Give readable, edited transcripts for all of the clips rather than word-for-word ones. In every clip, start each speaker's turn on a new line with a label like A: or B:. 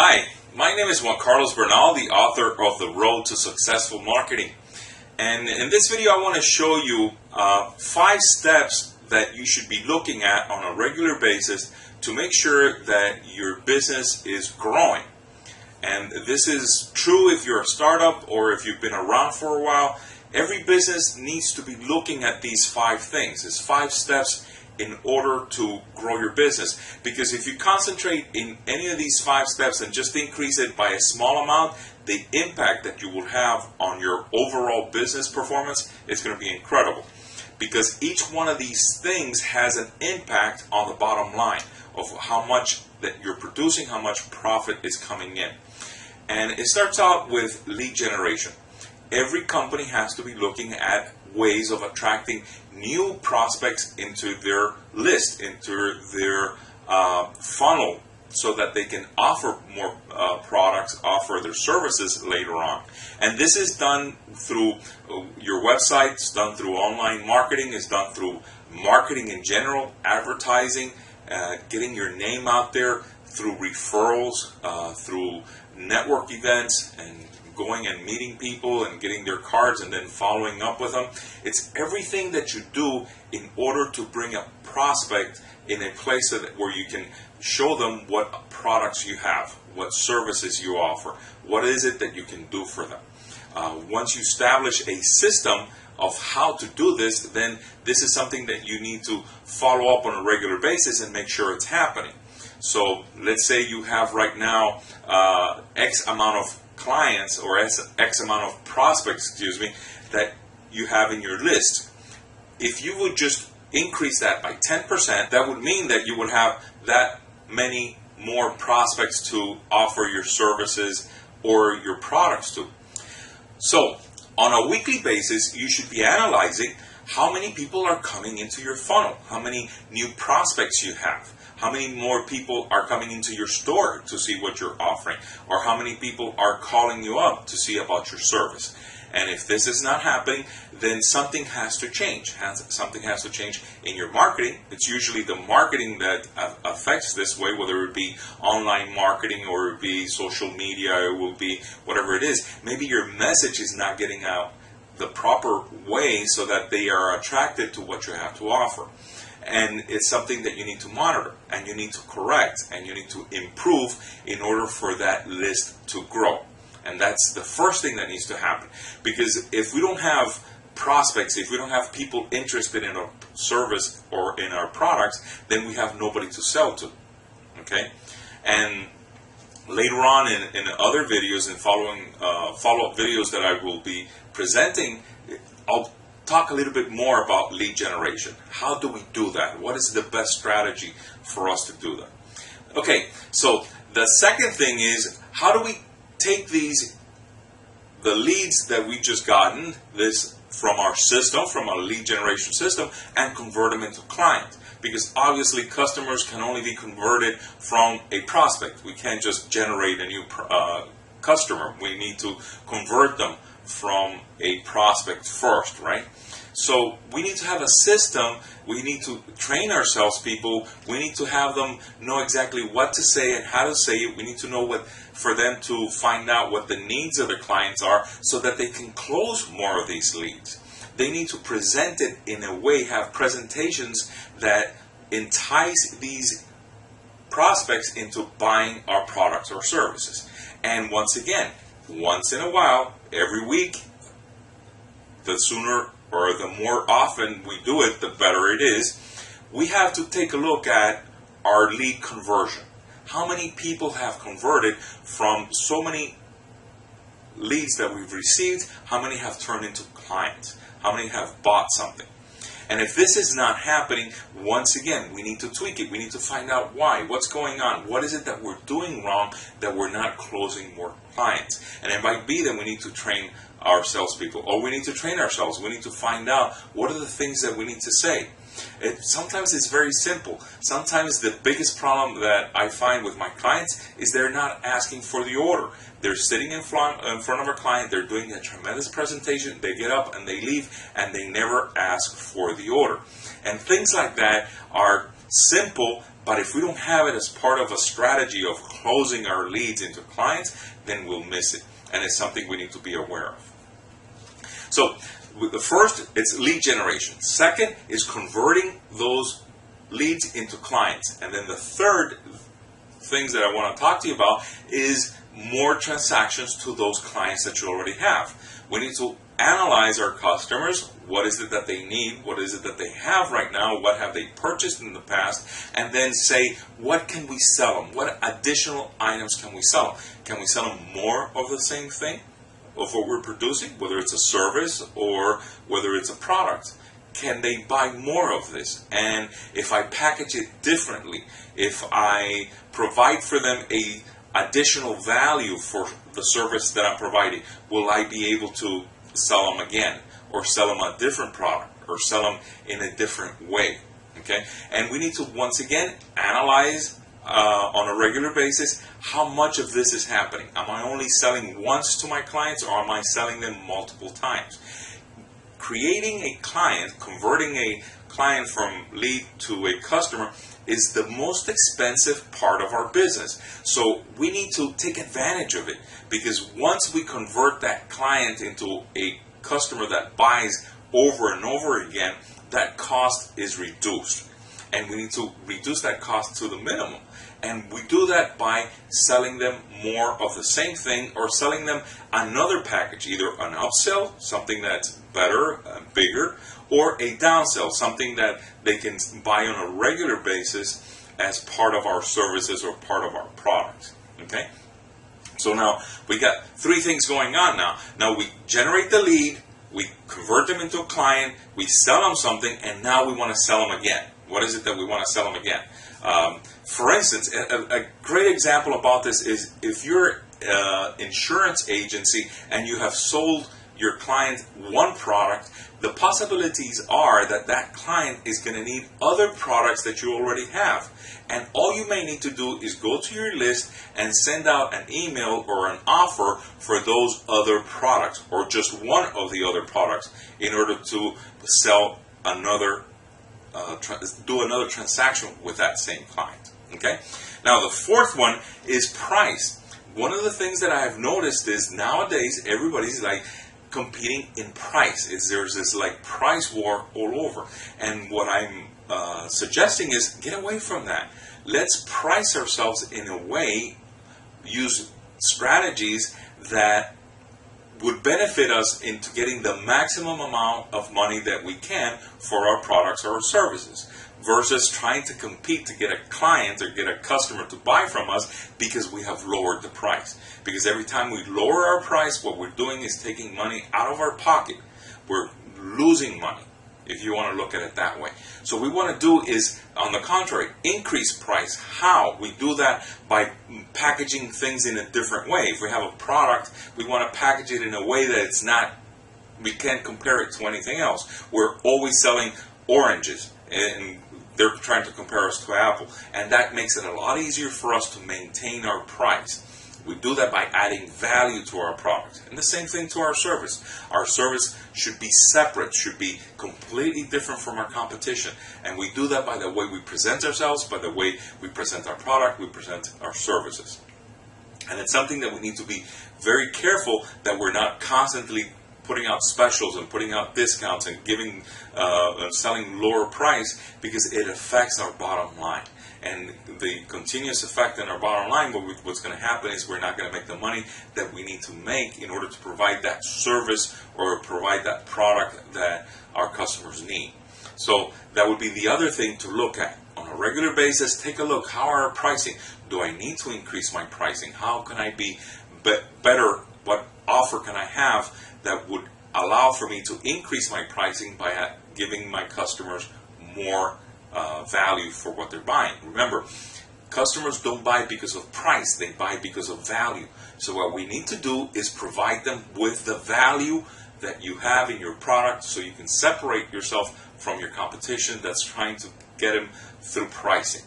A: Hi, my name is Juan Carlos Bernal, the author of The Road to Successful Marketing. And in this video, I want to show you 5 steps that you should be looking at on a regular basis to make sure that your business is growing. And this is true if you're a startup or if you've been around for a while. Every business needs to be looking at these 5 things. It's 5 steps in order to grow your business. Because if you concentrate in any of these 5 steps and just increase it by a small amount, the impact that you will have on your overall business performance is going to be incredible. Because each one of these things has an impact on the bottom line of how much that you're producing, how much profit is coming in. And it starts out with lead generation. Every company has to be looking at ways of attracting new prospects into their list, into their funnel, so that they can offer more products, offer their services later on. And this is done through your website, it's done through online marketing, it's done through marketing in general, advertising, getting your name out there, through referrals, through network events, and going and meeting people and getting their cards and then following up with them. It's everything that you do in order to bring a prospect in a place where you can show them what products you have, what services you offer, what is it that you can do for them. Once you establish a system of how to do this, then this is something that you need to follow up on a regular basis and make sure it's happening. So let's say you have right now X amount of clients or X amount of prospects, that you have in your list. If you would just increase that by 10%, that would mean that you would have that many more prospects to offer your services or your products to. So on a weekly basis, you should be analyzing how many people are coming into your funnel, how many new prospects you have, how many more people are coming into your store to see what you're offering, or how many people are calling you up to see about your service. And if this is not happening, then something has to change. Something has to change in your marketing. It's usually the marketing that affects this way, whether it be online marketing or it be social media, or it will be whatever it is. Maybe your message is not getting out the proper way so that they are attracted to what you have to offer. And it's something that you need to monitor, and you need to correct, and you need to improve in order for that list to grow. And that's the first thing that needs to happen. Because if we don't have prospects, if we don't have people interested in our service or in our products, then we have nobody to sell to. Okay? And later on in other videos and follow-up videos that I will be presenting, I'll talk a little bit more about lead generation. How do we do that? What is the best strategy for us to do that? Okay, so the second thing is, how do we take the leads that we just gotten this from our system, from our lead generation system, and convert them into clients? Because obviously customers can only be converted from a prospect. We can't just generate a new customer. We need to convert them from a prospect first, right? So we need to have a system. We need to train our salespeople. We need to have them know exactly what to say and how to say it. We need to know for them to find out what the needs of their clients are so that they can close more of these leads. They need to present it in a way, have presentations that entice these prospects into buying our products or services. And once again, once in a while, every week, the sooner or the more often we do it, the better it is. We have to take a look at our lead conversion. How many people have converted from so many leads that we've received? How many have turned into clients? How many have bought something? And if this is not happening, once again, we need to tweak it. We need to find out why. What's going on? What is it that we're doing wrong that we're not closing more clients? And it might be that we need to train our salespeople, or we need to train ourselves. We need to find out what are the things that we need to say. Sometimes it's very simple. Sometimes the biggest problem that I find with my clients is they're not asking for the order. They're sitting in front of a client, they're doing a tremendous presentation, they get up and they leave, and they never ask for the order. And things like that are simple, but if we don't have it as part of a strategy of closing our leads into clients, then we'll miss it. And it's something we need to be aware of. So with the first, it's lead generation. Second is converting those leads into clients. And then the third things that I want to talk to you about is more transactions to those clients that you already have. We need to analyze our customers. What is it that they need? What is it that they have right now? What have they purchased in the past? And then say, what can we sell them? What additional items can we sell them? Can we sell them more of the same thing of what we're producing, whether it's a service or whether it's a product? Can they buy more of this? And if I package it differently, if I provide for them a additional value for the service that I'm providing, will I be able to sell them again, or sell them a different product, or sell them in a different way? Okay, and we need to once again analyze on a regular basis how much of this is happening. Am I only selling once to my clients, or am I selling them multiple times? Creating a client, converting a client from lead to a customer is the most expensive part of our business. So we need to take advantage of it, because once we convert that client into a customer that buys over and over again, that cost is reduced. And we need to reduce that cost to the minimum. And we do that by selling them more of the same thing, or selling them another package, either an upsell, something that's better, bigger, or a downsell, something that they can buy on a regular basis as part of our services or part of our products. Okay? So now we got three things going on now. Now we generate the lead, we convert them into a client, we sell them something, and now we want to sell them again. What is it that we want to sell them again? For instance, a great example about this is if you're an insurance agency and you have sold your client one product, the possibilities are that that client is going to need other products that you already have. And all you may need to do is go to your list and send out an email or an offer for those other products, or just one of the other products, in order to sell another do another transaction with that same client. Okay. Now the fourth one is price. One of the things that I have noticed is nowadays everybody's like competing in price. There's this like price war all over. And what I'm suggesting is get away from that. Let's price ourselves in a way, use strategies that would benefit us into getting the maximum amount of money that we can for our products or our services, versus trying to compete to get a client or get a customer to buy from us because we have lowered the price. Because every time we lower our price, what we're doing is taking money out of our pocket. We're losing money, if you want to look at it that way. So what we want to do is, on the contrary, increase price. How? We do that by packaging things in a different way. If we have a product, we want to package it in a way that it's not, we can't compare it to anything else. We're always selling oranges, and they're trying to compare us to Apple. And that makes it a lot easier for us to maintain our price. We do that by adding value to our product. And the same thing to our service. Our service should be separate, should be completely different from our competition. And we do that by the way we present ourselves, by the way we present our product, we present our services. And it's something that we need to be very careful that we're not constantly putting out specials and putting out discounts and giving selling lower price, because it affects our bottom line. And the continuous effect on our bottom line, what's going to happen is we're not going to make the money that we need to make in order to provide that service or provide that product that our customers need. So that would be the other thing to look at. On a regular basis, take a look. How are our pricing? Do I need to increase my pricing? How can I be better? What offer can I have that would allow for me to increase my pricing by giving my customers more value for what they're buying? Remember, customers don't buy because of price, they buy because of value. So what we need to do is provide them with the value that you have in your product, so you can separate yourself from your competition that's trying to get them through pricing.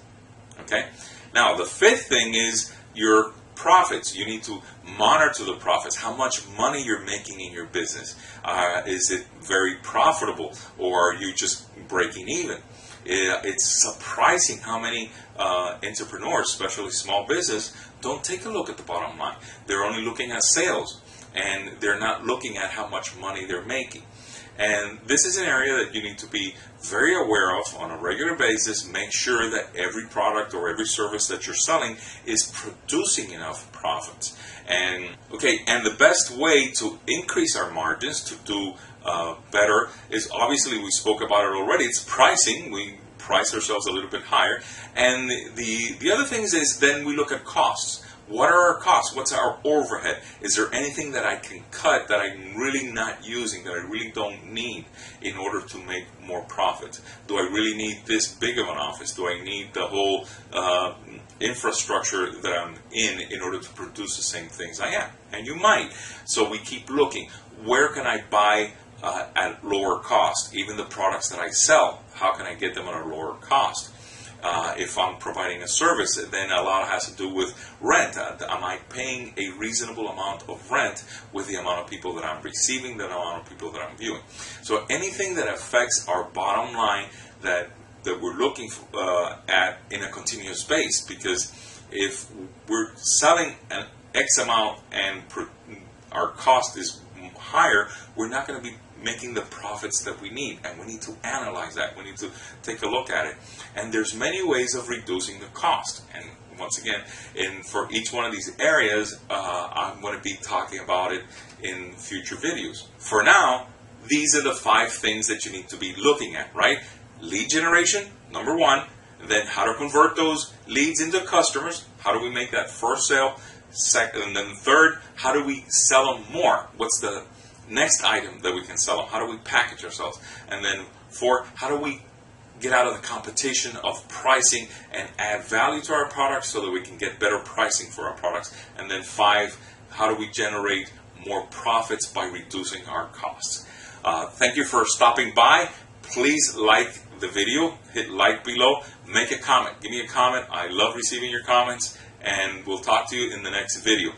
A: Okay? Now the fifth thing is your profits. You need to monitor the profits. How much money you're making in your business. Is it very profitable, or are you just breaking even? It's surprising how many entrepreneurs, especially small business, don't take a look at the bottom line. They're only looking at sales, and they're not looking at how much money they're making. And this is an area that you need to be very aware of on a regular basis. Make sure that every product or every service that you're selling is producing enough profits. And the best way to increase our margins, to do better, is obviously, we spoke about it already, it's pricing. We price ourselves a little bit higher. And the other things is then we look at costs. What are our costs? What's our overhead? Is there anything that I can cut that I'm really not using, that I really don't need in order to make more profit? Do I really need this big of an office? Do I need the whole infrastructure that I'm in order to produce the same things I am? And you might. So we keep looking. Where can I buy at lower cost? Even the products that I sell, how can I get them at a lower cost? If I'm providing a service, then a lot has to do with rent. Am I paying a reasonable amount of rent with the amount of people that I'm receiving, the amount of people that I'm viewing? So anything that affects our bottom line that we're looking at in a continuous base, because if we're selling an X amount and our cost is higher, we're not going to be making the profits that we need, and we need to analyze that. We need to take a look at it. And there's many ways of reducing the cost. And once again, for each one of these areas, I'm going to be talking about it in future videos. For now, these are the 5 things that you need to be looking at, right? Lead generation, number 1. Then how to convert those leads into customers. How do we make that first sale? Second, and then third, how do we sell them more? What's the next item that we can sell them? How do we package ourselves? And then 4, how do we get out of the competition of pricing and add value to our products so that we can get better pricing for our products? And then 5, how do we generate more profits by reducing our costs? Thank you for stopping by. Please like the video, hit like below, make a comment, give me a comment. I love receiving your comments, and we'll talk to you in the next video.